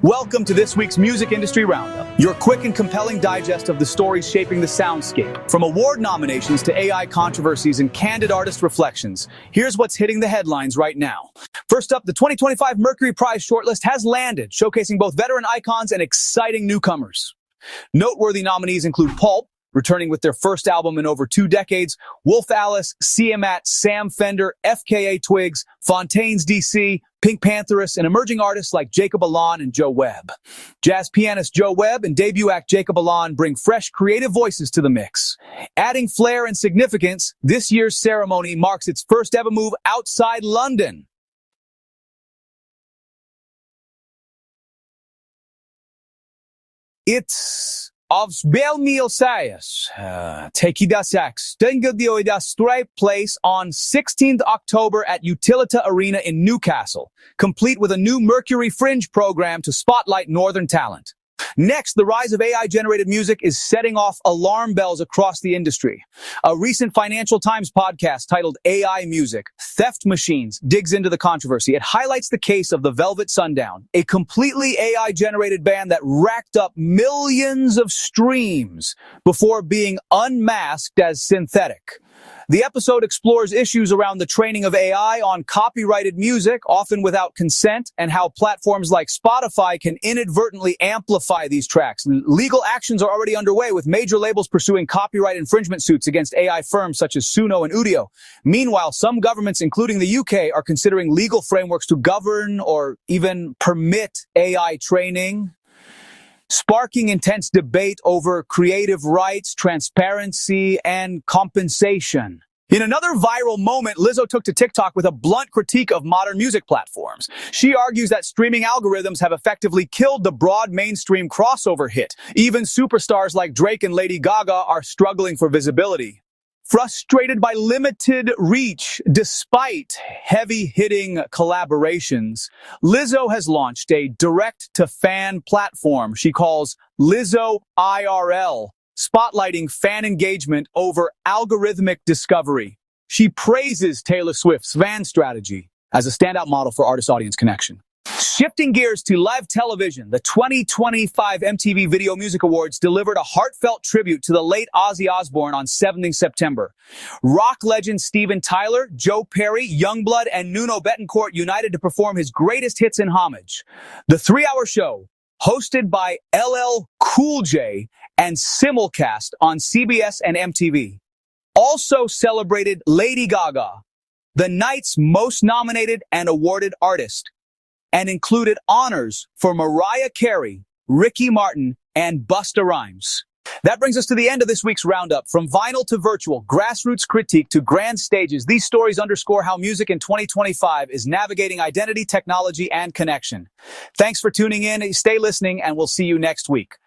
Welcome to this week's Music Industry Roundup, your quick and compelling digest of the stories shaping the soundscape. From award nominations to AI controversies and candid artist reflections, here's what's hitting the headlines right now. First up, the 2025 Mercury Prize shortlist has landed, showcasing both veteran icons and exciting newcomers. Noteworthy nominees include Pulp, returning with their first album in over 2 decades, Wolf Alice, Siamat, Sam Fender, FKA Twigs, Fontaines DC, Pink Pantheress, and emerging artists like Jacob Alon and Joe Webb. Jazz pianist Joe Webb and debut act Jacob Alon bring fresh, creative voices to the mix. Adding flair and significance, this year's ceremony marks its first ever move outside London. It's Tekidasax Stengudioida Stripe Place on 16th October at Utilita Arena in Newcastle, complete with a new Mercury Fringe program to spotlight Northern talent. Next, the rise of AI-generated music is setting off alarm bells across the industry. A recent Financial Times podcast titled AI Music, Theft Machines digs into the controversy. It highlights the case of the Velvet Sundown, a completely AI-generated band that racked up millions of streams before being unmasked as synthetic. The episode explores issues around the training of AI on copyrighted music, often without consent, and how platforms like Spotify can inadvertently amplify these tracks. Legal actions are already underway, with major labels pursuing copyright infringement suits against AI firms such as Suno and Udio. Meanwhile, some governments, including the UK, are considering legal frameworks to govern or even permit AI training, sparking intense debate over creative rights, transparency, and compensation. In another viral moment, Lizzo took to TikTok with a blunt critique of modern music platforms. She argues that streaming algorithms have effectively killed the broad mainstream crossover hit. Even superstars like Drake and Lady Gaga are struggling for visibility. Frustrated by limited reach despite heavy-hitting collaborations, Lizzo has launched a direct-to-fan platform she calls Lizzo IRL, spotlighting fan engagement over algorithmic discovery. She praises Taylor Swift's fan strategy as a standout model for artist-audience connection. Shifting gears to live television, the 2025 MTV Video Music Awards delivered a heartfelt tribute to the late Ozzy Osbourne on 7th September. Rock legend Steven Tyler, Joe Perry, Youngblood, and Nuno Bettencourt united to perform his greatest hits in homage. The 3-hour show, hosted by LL Cool J and simulcast on CBS and MTV, also celebrated Lady Gaga, the night's most nominated and awarded artist, and included honors for Mariah Carey, Ricky Martin, and Busta Rhymes. That brings us to the end of this week's roundup. From vinyl to virtual, grassroots critique to grand stages, these stories underscore how music in 2025 is navigating identity, technology, and connection. Thanks for tuning in. Stay listening, and we'll see you next week.